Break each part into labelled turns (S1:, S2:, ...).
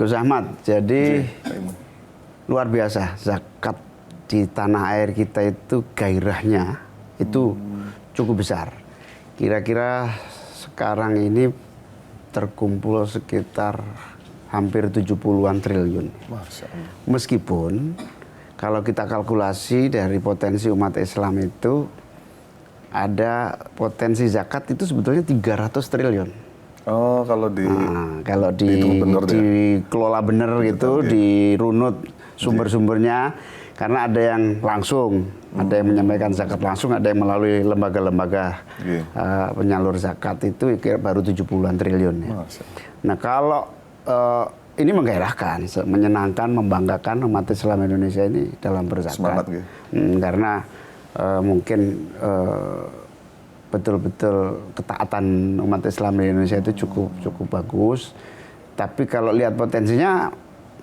S1: Gus Ahmad, jadi luar biasa zakat di tanah air kita itu gairahnya itu cukup besar. Kira-kira sekarang ini terkumpul sekitar hampir 70-an triliun. Meskipun kalau kita kalkulasi dari potensi umat Islam itu ada potensi zakat itu sebetulnya 300 triliun.
S2: Oh, kalau
S1: dikelola benar gitu, dirunut sumber-sumbernya, karena ada yang langsung, ada yang menyampaikan zakat langsung, ada yang melalui lembaga-lembaga penyalur zakat itu baru 70-an triliun ya. Nah, kalau ini menggairahkan, menyenangkan, membanggakan umat Islam Indonesia ini dalam berzakat.
S2: Semangat, gitu.
S1: Karena mungkin betul-betul ketaatan umat Islam di Indonesia itu cukup bagus. Tapi kalau lihat potensinya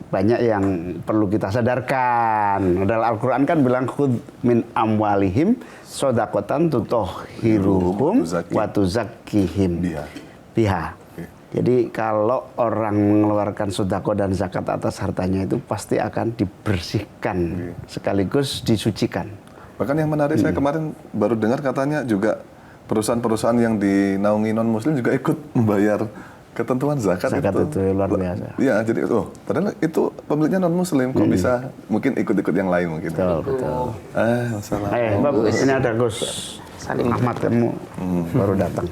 S1: banyak yang perlu kita sadarkan. Dalam Al-Quran kan bilang khudz min amwalihim shadaqatan tutahhiruhum wa tuzakkihim biha. Jadi kalau orang mengeluarkan sedekah dan zakat atas hartanya itu pasti akan dibersihkan sekaligus disucikan.
S2: Bahkan yang menarik saya kemarin baru dengar katanya juga perusahaan-perusahaan yang dinaungi non-muslim juga ikut membayar ketentuan zakat
S1: itu luar biasa.
S2: Iya, jadi padahal itu pemiliknya non-muslim kok bisa mungkin ikut-ikut yang lain mungkin.
S1: Betul.
S2: Masalah.
S1: Bagus. Ini ada Gus Ahmad, kamu baru datang.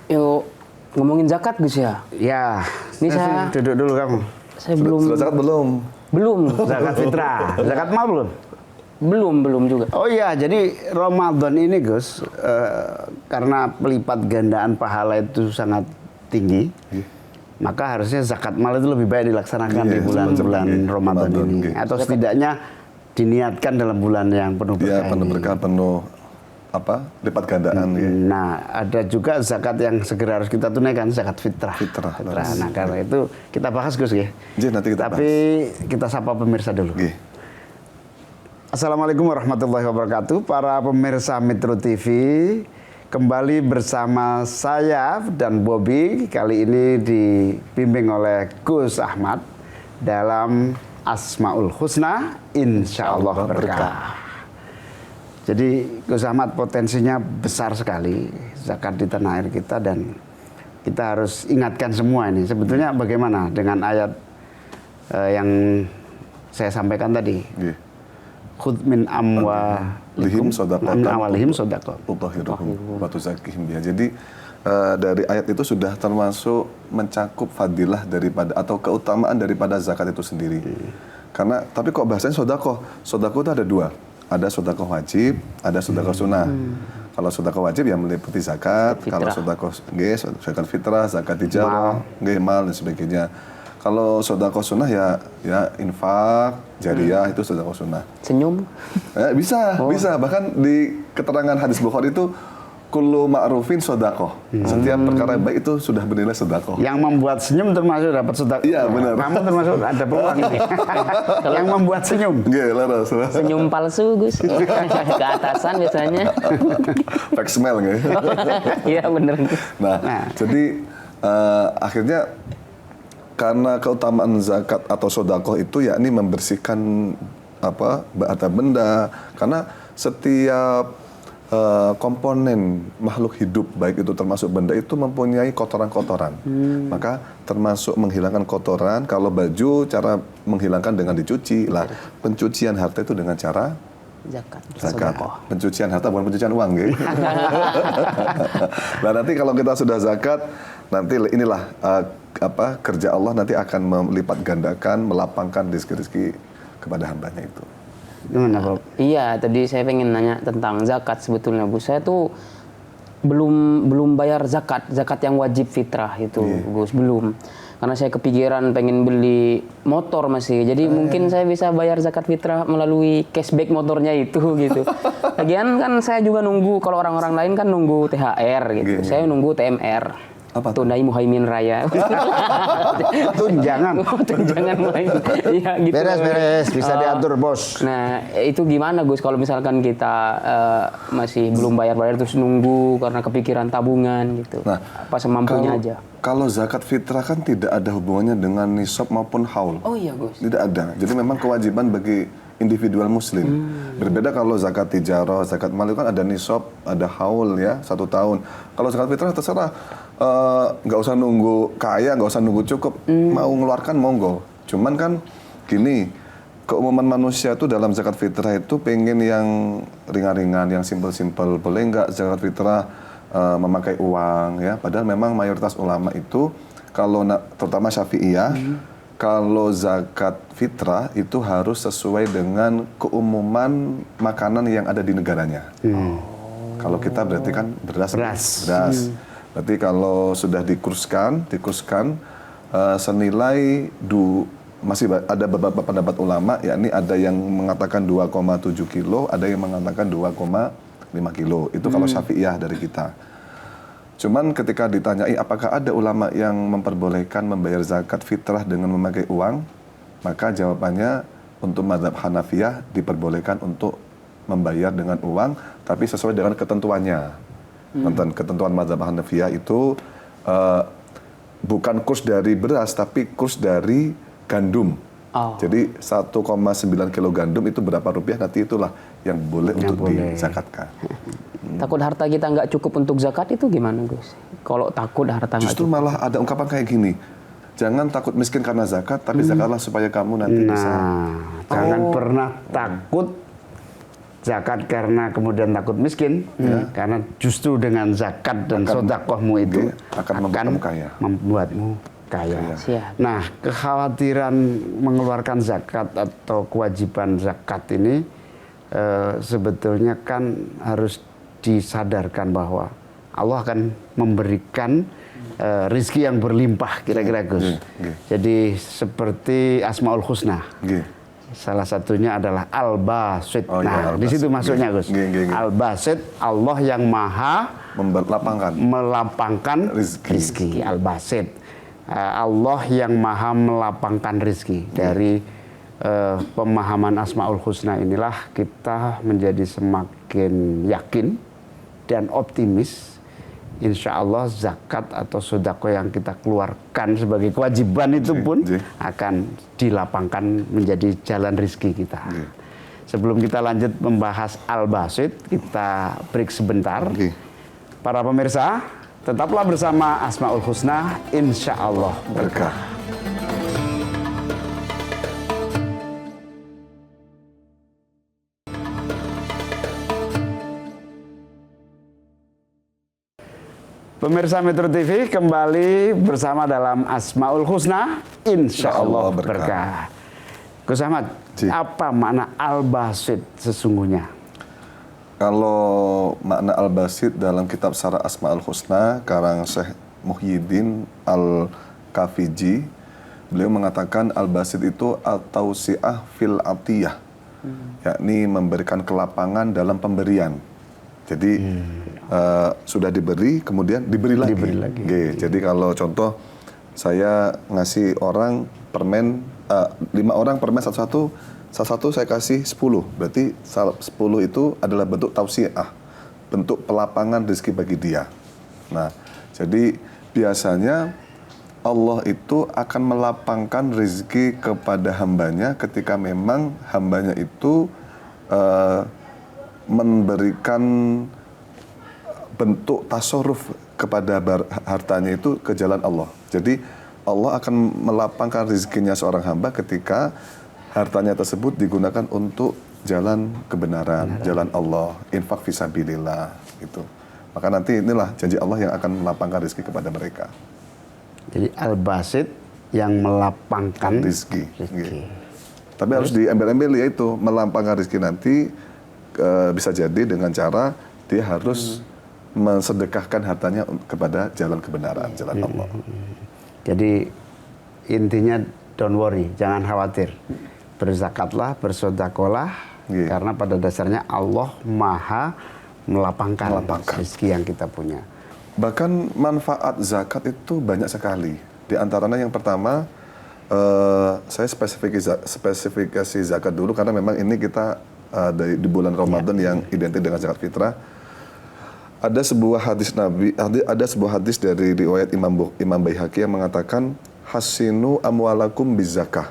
S3: Yuk ngomongin zakat Gus ya.
S1: Ya.
S3: Ini saya
S1: duduk dulu kamu.
S3: Saya belum.
S2: Sudah zakat belum?
S3: Belum.
S1: Zakat fitrah. Zakat mal belum?
S3: Belum juga.
S1: Oh iya, jadi Ramadan ini Gus, karena pelipat gandaan pahala itu sangat tinggi, maka harusnya zakat mal itu lebih baik dilaksanakan di bulan-bulan Ramadan ini, atau setidaknya diniatkan dalam bulan yang penuh berkah.
S2: Iya, penuh berkah, penuh lipat gandaan.
S1: Nah, ada juga zakat yang segera harus kita tunaikan, zakat fitrah. Nah, karena itu kita bahas Gus ya.
S2: Nanti kita
S1: Tapi kita sapa pemirsa dulu. Assalamualaikum warahmatullahi wabarakatuh. Para pemirsa Metro TV, kembali bersama saya dan Bobby. Kali ini dibimbing oleh Gus Ahmad dalam Asmaul Husna, Insyaallah berkah. Jadi Gus Ahmad, potensinya besar sekali zakat di tanah air kita, dan kita harus ingatkan semua ini. Sebetulnya bagaimana dengan ayat yang saya sampaikan tadi? Khudz min amwalihim shadaqah
S2: tutahhiruhum wa tuzakkihim biha. Jadi dari ayat itu sudah termasuk mencakup fadilah daripada atau keutamaan daripada zakat itu sendiri. Karena tapi kok bahasanya sedekah? Sedekah itu ada dua. Ada sedekah wajib, ada sedekah sunnah. Kalau sedekah wajib ya meliputi zakat, kalau sedekah zakat fitrah, zakat tijarah, mal dan sebagainya. Kalau sedekah sunnah ya infak, jariyah, itu sedekah sunnah.
S3: Senyum?
S2: Bisa. Bahkan di keterangan hadis Bukhari itu kullu ma'rufin sedekah. Setiap perkara baik itu sudah bernilai sedekah.
S1: Yang membuat senyum termasuk dapat sedekah.
S2: Iya, benar.
S1: Kamu termasuk ada peluang ini. Yang membuat senyum.
S3: Senyum palsu Gus. Ke atasan biasanya.
S2: Fake smile nggak?
S3: Iya benar.
S2: Nah, jadi akhirnya karena keutamaan zakat atau sedekah itu yakni membersihkan harta benda, karena setiap komponen makhluk hidup baik itu termasuk benda itu mempunyai kotoran-kotoran. Maka termasuk menghilangkan kotoran. Kalau baju cara menghilangkan dengan dicuci lah. Pencucian harta itu dengan cara zakat. Pencucian harta bukan pencucian uang, gitu. Nah, nanti kalau kita sudah zakat, nanti inilah kerja Allah nanti akan melipat gandakan, melapangkan rezeki kepada hambanya itu.
S1: Gimana, Bob?
S3: Iya, tadi saya pengen nanya tentang zakat sebetulnya, Bu. Saya tuh belum bayar zakat yang wajib fitrah itu, Gus, belum. Karena saya kepikiran pengen beli motor masih. Jadi mungkin saya bisa bayar zakat fitrah melalui cashback motornya itu gitu. Lagian kan saya juga nunggu, kalau orang-orang lain kan nunggu THR gitu. Saya nunggu TMR.
S2: Apa tuh?
S3: Tundai Muhaimin Raya.
S1: Tunjangan.
S3: Tunjangan Muhaimin. Iya gitu.
S1: Beres, bisa diatur bos.
S3: Nah, itu gimana Gus kalau misalkan kita masih belum bayar-bayar terus nunggu karena kepikiran tabungan gitu.
S2: Nah,
S3: apa semampunya aja.
S2: Kalau zakat fitrah kan tidak ada hubungannya dengan nisab maupun haul.
S3: Oh iya Gus.
S2: Tidak ada. Jadi memang kewajiban bagi individual muslim. Berbeda kalau zakat tijarah, zakat mal itu kan ada nisab, ada haul ya, 1 tahun. Kalau zakat fitrah terserah, nggak usah nunggu kaya, nggak usah nunggu cukup, mau ngeluarkan monggo. Cuman kan gini, keumuman manusia itu dalam zakat fitrah itu pengen yang ringan-ringan, yang simpel-simpel. Boleh nggak zakat fitrah memakai uang ya? Padahal memang mayoritas ulama itu kalau terutama Syafi'iyah, kalau zakat fitrah itu harus sesuai dengan keumuman makanan yang ada di negaranya. Kalau kita berarti kan beras. Berarti kalau sudah dikurskan senilai masih ada beberapa pendapat ulama, yakni ada yang mengatakan 2,7 kilo, ada yang mengatakan 2,5 kilo. Itu kalau Syafi'iyah dari kita. Cuman ketika ditanyai apakah ada ulama yang memperbolehkan membayar zakat fitrah dengan memakai uang, maka jawabannya untuk mazhab Hanafiyah diperbolehkan untuk membayar dengan uang, tapi sesuai dengan ketentuannya. Ketentuan mazhab Hanafiyah itu bukan kurs dari beras, tapi kurs dari gandum. Jadi 1,9 kilo gandum itu berapa rupiah, nanti itulah yang boleh untuk dizakatkan.
S3: Takut harta kita nggak cukup untuk zakat itu gimana Gus? Kalau takut harta nggak
S2: Justru
S3: cukup.
S2: malah ada ungkapan kayak gini, jangan takut miskin karena zakat, tapi zakatlah supaya kamu nanti bisa.
S1: Jangan pernah takut zakat karena kemudian takut miskin, karena justru dengan zakat dan sedekahmu itu
S2: akan membuatmu kaya.
S1: Membuatmu kaya.
S3: Siap.
S1: Nah, kekhawatiran mengeluarkan zakat atau kewajiban zakat ini sebetulnya kan harus disadarkan bahwa Allah akan memberikan rizki yang berlimpah, kira-kira Gus. Jadi seperti Asmaul Husna. Salah satunya adalah Al-Basit. Di situ masuknya Gus. Al-Basit, Allah yang maha melapangkan rizki. Al-Basit. Allah yang maha melapangkan rizki. Dari pemahaman Asmaul Husna inilah kita menjadi semakin yakin dan optimis. Insya Allah zakat atau sedekah yang kita keluarkan sebagai kewajiban itu pun akan dilapangkan menjadi jalan rizki kita. Sebelum kita lanjut membahas Al-Basit, kita break sebentar. Para pemirsa, tetaplah bersama Asmaul Husna, insya Allah berkah. Pemirsa Metro TV kembali bersama dalam Asmaul Husna, insya Allah berkah. Gus Ahmad, apa makna Al-Basit sesungguhnya?
S2: Kalau makna Al-Basit dalam kitab Syarah Asmaul Husna karang Syekh Muhyiddin Al-Kafiji, beliau mengatakan Al-Basit itu at-tausi'ah fil atiyah, yakni memberikan kelapangan dalam pemberian. Jadi sudah diberi, kemudian diberi lagi. Jadi kalau contoh saya ngasih orang permen 5 orang permen satu-satu saya kasih 10, berarti 10 itu adalah bentuk tausiah, bentuk pelapangan rezeki bagi dia. Nah, jadi biasanya Allah itu akan melapangkan rezeki kepada hambanya ketika memang hambanya itu memberikan bentuk tasarruf kepada hartanya itu ke jalan Allah. Jadi Allah akan melapangkan rezekinya seorang hamba ketika hartanya tersebut digunakan untuk jalan kebenaran, jalan Allah, infak fisabilillah gitu. Maka nanti inilah janji Allah yang akan melapangkan rezeki kepada mereka.
S1: Jadi Al-Basit yang melapangkan
S2: rezeki. Tapi harus diambil-ambil, yaitu melapangkan rezeki nanti bisa jadi dengan cara dia harus mensedekahkan hartanya kepada jalan kebenaran, jalan Allah.
S1: Jadi intinya don't worry, jangan khawatir. Berzakatlah, bersedekahlah, karena pada dasarnya Allah maha melapangkan rezeki yang kita punya.
S2: Bahkan manfaat zakat itu banyak sekali. Di antaranya yang pertama, saya spesifikasi zakat dulu karena memang ini kita di bulan Ramadan yang identik dengan zakat fitrah. Ada sebuah hadis Nabi, ada sebuah hadis dari riwayat Imam Baihaqi yang mengatakan hasinu amwalakum bizakah.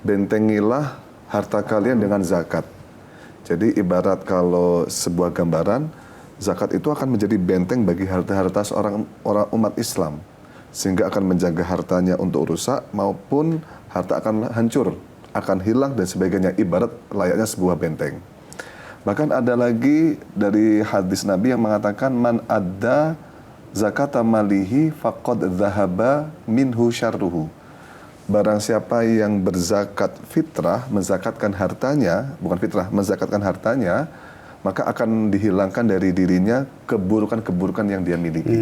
S2: Bentengilah harta kalian dengan zakat. Jadi ibarat kalau sebuah gambaran, zakat itu akan menjadi benteng bagi harta-harta seorang orang umat Islam, sehingga akan menjaga hartanya untuk rusak maupun harta akan hancur, akan hilang dan sebagainya, ibarat layaknya sebuah benteng. Bahkan ada lagi dari hadis Nabi yang mengatakan man adda zakata malihi faqad dhahaba minhu syarruhu. Barang siapa yang berzakat fitrah, menzakatkan hartanya, bukan fitrah, menzakatkan hartanya, maka akan dihilangkan dari dirinya keburukan-keburukan yang dia miliki.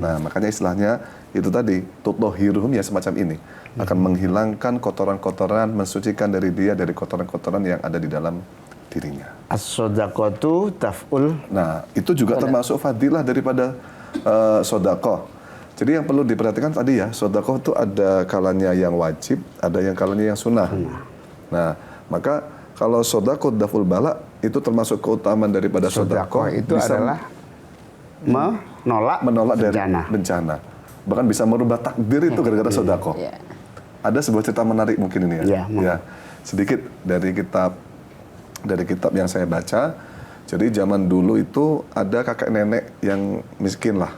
S2: Nah, makanya istilahnya itu tadi, tutahhiruhum ya semacam ini. Akan menghilangkan kotoran-kotoran, mensucikan dari dia dari kotoran-kotoran yang ada di dalam dirinya.
S1: As-shadaqatu taf'ul.
S2: Nah, itu juga termasuk fadilah daripada sodaqah. Jadi yang perlu diperhatikan tadi ya, sodaqah itu ada kalanya yang wajib, ada yang kalanya yang sunnah. Nah, maka kalau sodaqah daful bala itu termasuk keutamaan daripada sodaqah
S1: Itu adalah menolak
S2: dari
S1: bencana.
S2: bencana. Bahkan bisa merubah takdir itu gara-gara sodaqah. Ada sebuah cerita menarik mungkin ini ya. Ya, sedikit dari kitab yang saya baca. Jadi zaman dulu itu ada kakek nenek yang miskin lah.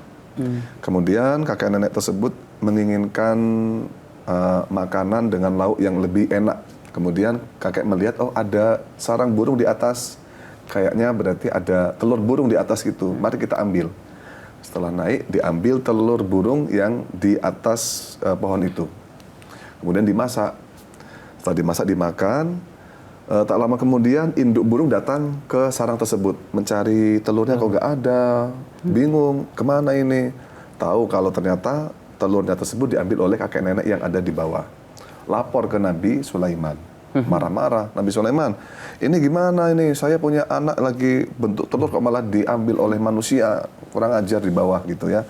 S2: Kemudian kakek nenek tersebut menginginkan makanan dengan lauk yang lebih enak. Kemudian kakek melihat, oh ada sarang burung di atas. Kayaknya berarti ada telur burung di atas gitu. Mari kita ambil. Setelah naik, diambil telur burung yang di atas pohon itu. Kemudian dimasak. Setelah dimasak, dimakan. Tak lama kemudian induk burung datang ke sarang tersebut mencari telurnya, kok nggak ada, bingung kemana ini. Tahu kalau ternyata telurnya tersebut diambil oleh kakek nenek yang ada di bawah. Lapor ke Nabi Sulaiman, marah-marah. Nabi Sulaiman, ini gimana ini? Saya punya anak lagi bentuk telur kok malah diambil oleh manusia, kurang ajar di bawah gitu ya.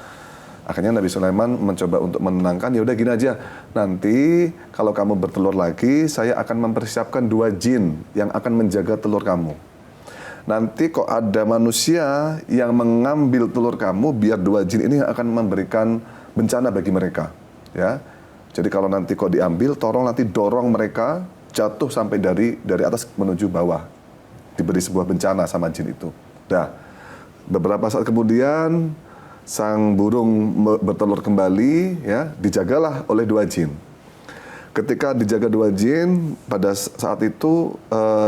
S2: Akhirnya Nabi Sulaiman mencoba untuk menenangkan, ya udah gini aja, nanti kalau kamu bertelur lagi, saya akan mempersiapkan 2 jin yang akan menjaga telur kamu. Nanti kok ada manusia yang mengambil telur kamu, biar 2 jin ini akan memberikan bencana bagi mereka. Ya, jadi kalau nanti kok diambil, tolong nanti dorong mereka jatuh sampai dari atas menuju bawah, diberi sebuah bencana sama jin itu. Nah, beberapa saat kemudian sang burung bertelur kembali, ya, dijagalah oleh 2 jin. Ketika dijaga 2 jin, pada saat itu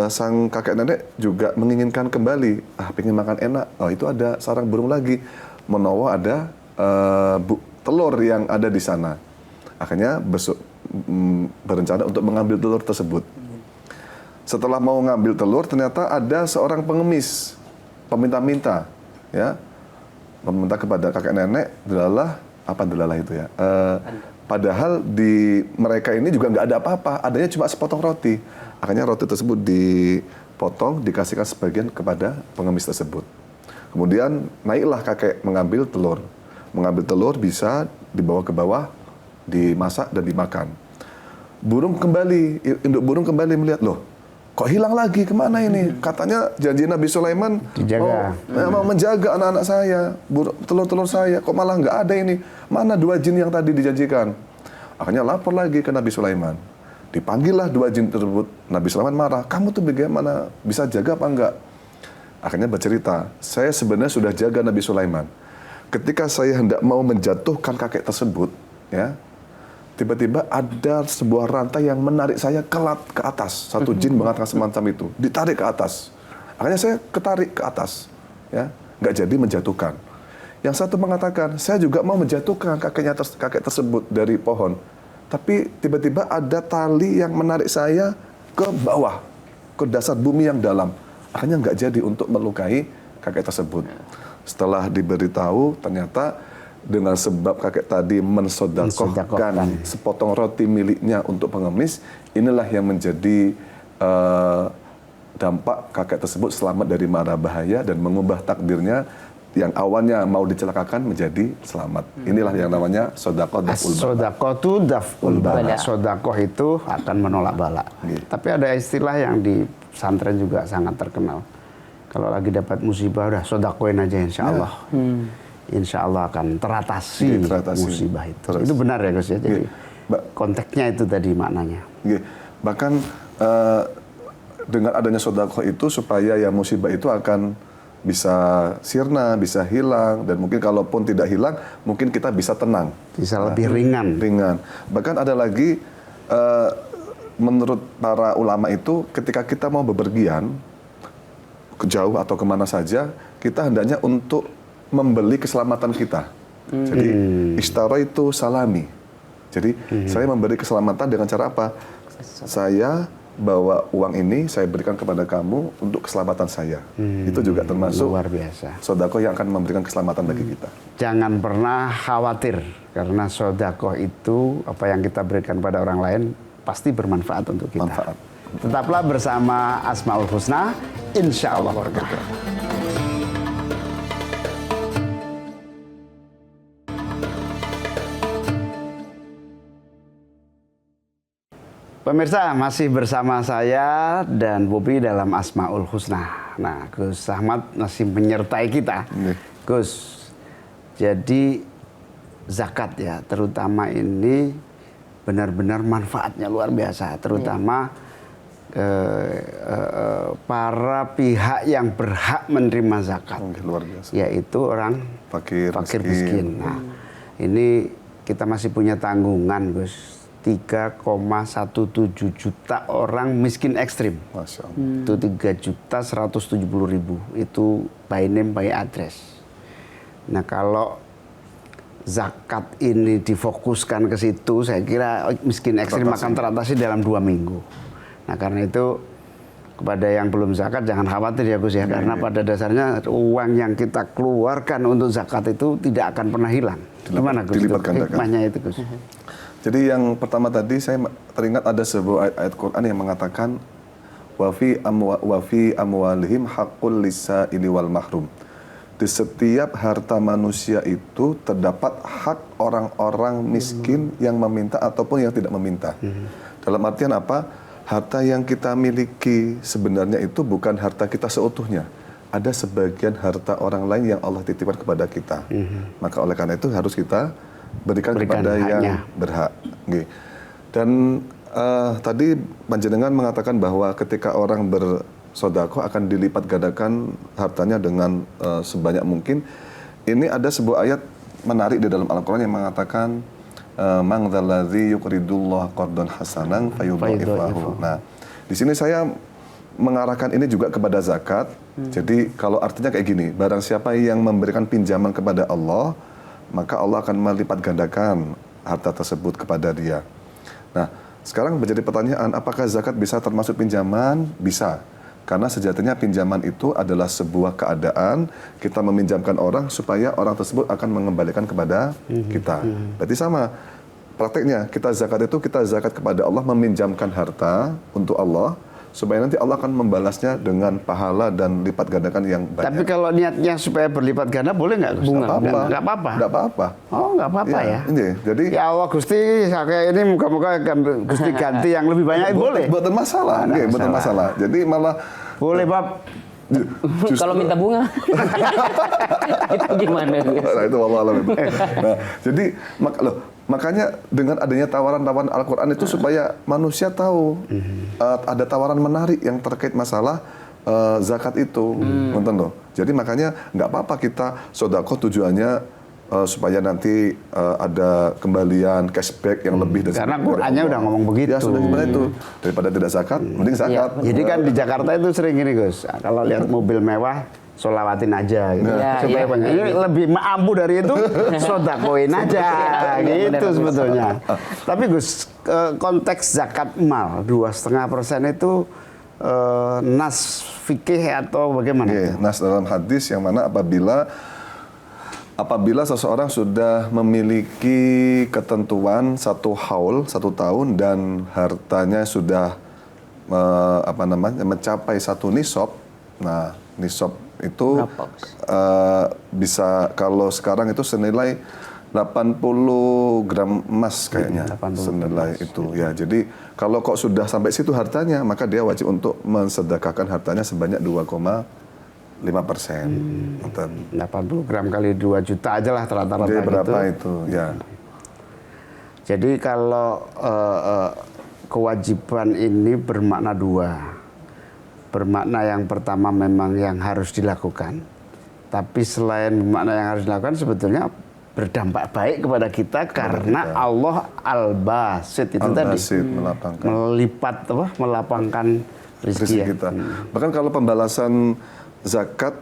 S2: sang kakek nenek juga menginginkan kembali. Pengen makan enak. Oh, itu ada sarang burung lagi. Menawa ada telur yang ada di sana. Akhirnya berencana untuk mengambil telur tersebut. Setelah mau ngambil telur, ternyata ada seorang pengemis, peminta-minta, ya. Meminta kepada kakek nenek, delalah itu ya. Padahal di mereka ini juga nggak ada apa-apa, adanya cuma sepotong roti. Akhirnya roti tersebut dipotong, dikasihkan sebagian kepada pengemis tersebut. Kemudian naiklah kakek mengambil telur. Mengambil telur bisa dibawa ke bawah, dimasak dan dimakan. Induk burung kembali melihat, loh, kok hilang lagi, kemana ini? Katanya janji Nabi Sulaiman mau menjaga anak-anak saya, telur-telur saya, kok malah nggak ada ini. Mana 2 jin yang tadi dijanjikan? Akhirnya lapor lagi ke Nabi Sulaiman. Dipanggillah 2 jin tersebut. Nabi Sulaiman marah, kamu tuh bagaimana, bisa jaga apa enggak? Akhirnya bercerita, saya sebenarnya sudah jaga Nabi Sulaiman. Ketika saya hendak mau menjatuhkan kakek tersebut, ya, tiba-tiba ada sebuah rantai yang menarik saya ke atas. Satu jin mengatakan semacam itu, ditarik ke atas. Akhirnya saya ketarik ke atas, ya, nggak jadi menjatuhkan. Yang satu mengatakan, saya juga mau menjatuhkan kakek tersebut dari pohon, tapi tiba-tiba ada tali yang menarik saya ke bawah, ke dasar bumi yang dalam. Akhirnya nggak jadi untuk melukai kakek tersebut. Setelah diberitahu, ternyata dengan sebab kakek tadi mensodakohkan sepotong roti miliknya untuk pengemis, inilah yang menjadi dampak kakek tersebut selamat dari mara bahaya dan mengubah takdirnya yang awalnya mau dicelakakan menjadi selamat. Inilah yang namanya sodakoh daf'ul bala.
S1: Sodakotu daf'ul bala. Sodakoh itu akan menolak bala. Tapi ada istilah yang di pesantren juga sangat terkenal. Kalau lagi dapat musibah, udah sodakoin aja insya Allah. Insya Allah akan teratasi musibah itu. Itu benar ya Gus ya? Jadi konteksnya itu tadi maknanya.
S2: Bahkan dengan adanya sodakoh itu supaya ya musibah itu akan bisa sirna, bisa hilang, dan mungkin kalaupun tidak hilang, mungkin kita bisa tenang.
S1: Bisa lebih ringan.
S2: Bahkan ada lagi, menurut para ulama itu, ketika kita mau bepergian, ke jauh atau kemana saja, kita hendaknya untuk membeli keselamatan kita. Jadi, ishtara itu salami. Jadi, saya memberi keselamatan dengan cara apa? Saya bawa uang ini saya berikan kepada kamu untuk keselamatan saya. Itu juga termasuk
S1: luar biasa.
S2: sodakoh yang akan memberikan keselamatan bagi kita.
S1: Jangan pernah khawatir karena sodakoh itu apa yang kita berikan pada orang lain pasti bermanfaat untuk kita. Tetaplah bersama Asmaul Husna, insya Allah berkah. Pemirsa, masih bersama saya dan Bobi dalam Asmaul Husna. Nah, Gus Ahmad masih menyertai kita. Gus, jadi zakat ya, terutama ini benar-benar manfaatnya luar biasa. Terutama para pihak yang berhak menerima zakat.
S2: Luar biasa.
S1: Yaitu orang
S2: fakir
S1: miskin. Nah, ini kita masih punya tanggungan, Gus. 3,17 juta orang miskin ekstrim.
S2: Masya Allah.
S1: Itu 3.170.000. Itu by name, by address. Nah, kalau zakat ini difokuskan ke situ, saya kira miskin ekstrim akan teratasi dalam 2 minggu. Nah, karena itu kepada yang belum zakat jangan khawatir ya Gus ya, karena pada dasarnya uang yang kita keluarkan untuk zakat itu tidak akan pernah hilang. Gimana Gus? Hikmahnya itu Gus.
S2: Jadi yang pertama tadi saya teringat ada sebuah ayat Quran yang mengatakan wa fi amwalihim haqqul lisaili wal mahrum. Di setiap harta manusia itu terdapat hak orang-orang miskin yang meminta ataupun yang tidak meminta. Dalam artian apa? Harta yang kita miliki sebenarnya itu bukan harta kita seutuhnya. Ada sebagian harta orang lain yang Allah titipkan kepada kita. Maka oleh karena itu harus kita berikan kepada yang berhak. Dan tadi panjenengan mengatakan bahwa ketika orang bersedekah akan dilipat gandakan hartanya dengan sebanyak mungkin. Ini ada sebuah ayat menarik di dalam Al-Quran yang mengatakan man dzalladzi yuqridullaha qardan hasanan fayudha'ifahu. Nah, di sini saya mengarahkan ini juga kepada zakat. Jadi kalau artinya kayak gini, barang siapa yang memberikan pinjaman kepada Allah, maka Allah akan melipat gandakan harta tersebut kepada dia. Nah, sekarang menjadi pertanyaan, apakah zakat bisa termasuk pinjaman? Bisa. Karena sejatinya pinjaman itu adalah sebuah keadaan, kita meminjamkan orang supaya orang tersebut akan mengembalikan kepada kita. Berarti sama prakteknya, kita zakat itu kita zakat kepada Allah, meminjamkan harta untuk Allah, supaya nanti Allah akan membalasnya dengan pahala dan lipat gandakan yang banyak.
S1: Tapi kalau niatnya supaya berlipat ganda boleh nggak Gus?
S2: Nggak apa-apa.
S1: Nggak apa-apa.
S2: Nggak apa-apa.
S1: Oh, nggak apa-apa ya.
S2: Ini, jadi
S1: ya Allah Gusti, saya ini muka-muka Gusti ganti yang lebih banyak boleh.
S2: Buatan masalah. Buatan masalah. Jadi malah
S1: boleh Bab.
S3: Kalau minta bunga, itu gimana?
S2: Nah, itu wallahualam. Nah, jadi makanya dengan adanya tawaran-tawaran Al-Quran itu supaya manusia tahu ada tawaran menarik yang terkait masalah zakat itu, nonton loh. Jadi makanya nggak apa-apa kita sedekah tujuannya supaya nanti ada kembalian cashback yang lebih dari
S1: karena Qurannya udah ngomong begitu.
S2: Ya sudah sebenarnya itu, daripada tidak zakat, mending zakat.
S1: Jadi kan di Jakarta itu sering gini Gus, kalau lihat mobil mewah solawatin aja gitu. Supaya banyak. Ini lebih ampuh dari itu, sodakoin aja gitu sebetulnya. Tapi Gus, konteks zakat mal 2,5% itu nas fikih atau bagaimana?
S2: Nas dalam hadis yang mana apabila seseorang sudah memiliki ketentuan 1 haul, 1 tahun dan hartanya sudah mencapai 1 nisab, nah nisab itu
S3: Berapa, Gus?
S2: bisa kalau sekarang itu senilai 80 gram emas kayaknya
S1: 80
S2: senilai itu ya. Jadi kalau kok sudah sampai situ hartanya, maka dia wajib untuk mensedekahkan hartanya sebanyak 2,5%.
S1: 80 gram kali 2 juta aja lah rata-rata
S2: Jadi berapa
S1: gitu.
S2: itu ya?
S1: Jadi kalau kewajiban ini bermakna dua. Bermakna yang pertama memang yang harus dilakukan. Tapi selain bermakna yang harus dilakukan sebetulnya berdampak baik kepada kita karena
S2: kita.
S1: Allah Al-Basit itu
S2: Al-Basit,
S1: tadi.
S2: melapangkan.
S1: Melipat melapangkan rezeki ya.
S2: kita. Bahkan kalau pembalasan zakat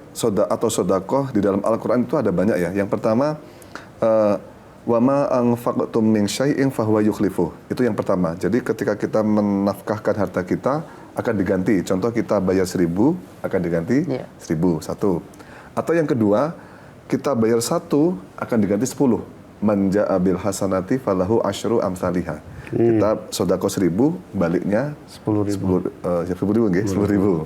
S2: atau sodakoh di dalam Al-Quran itu ada banyak ya. Yang pertama, wa ma anfaqtum min syai'in fahuwa yukhlifuh. Itu yang pertama. Jadi ketika kita menafkahkan harta kita akan diganti. Contoh kita bayar 1.000 akan diganti 1.000 satu. Atau yang kedua, kita bayar 1 akan diganti 10. Man ja'a bil hasanati falahu asyru amsalihha. Kita sedekah 1.000 baliknya
S1: 10.000.
S2: 10.000 nggih, 10.000.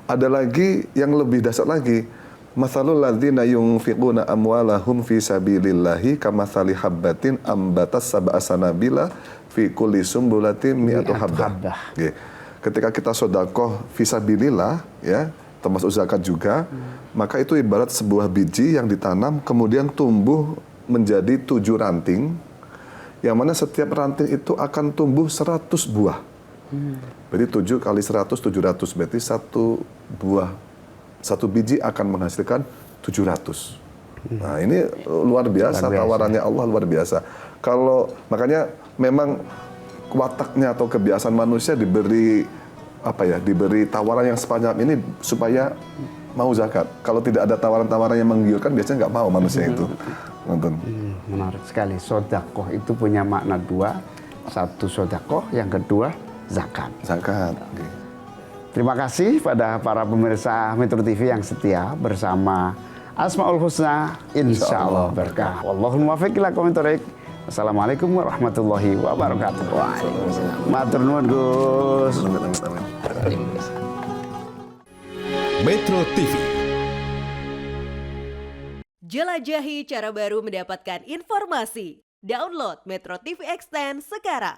S2: Ada lagi yang lebih dasar lagi. Mathalul ladzina yunfiquna amwalahum fi sabilillahi kamathali habbatin ambatas sab'a sanabila fi kulli sumbulatin mi'atu habbah. Nggih. Ketika kita sedekah fisabilillah ya, termasuk zakat juga, maka itu ibarat sebuah biji yang ditanam kemudian tumbuh menjadi 7 ranting, yang mana setiap ranting itu akan tumbuh 100 buah. Berarti 7 kali 100, 700. Berarti satu biji akan menghasilkan 700. Nah ini luar biasa, tawarannya Allah luar biasa. Makanya memang wataknya atau kebiasaan manusia diberi tawaran yang sepanjang ini supaya mau zakat. Kalau tidak ada tawaran-tawaran yang menggiurkan, biasanya nggak mau manusia itu.
S1: Menarik sekali. Sodakoh itu punya makna dua. Satu sodakoh, yang kedua zakat.
S2: Zakat. Okay.
S1: Terima kasih pada para pemirsa Metro TV yang setia bersama Asmaul Husna. Insya Allah berkah. Wallahul muwaffiq ila aqwamit thoriq. Assalamualaikum warahmatullahi wabarakatuh. Waalaikumsalam. Matur nuwun Gus.
S4: Metro TV.
S5: Jelajahi cara baru mendapatkan informasi. Download Metro TV Extend sekarang.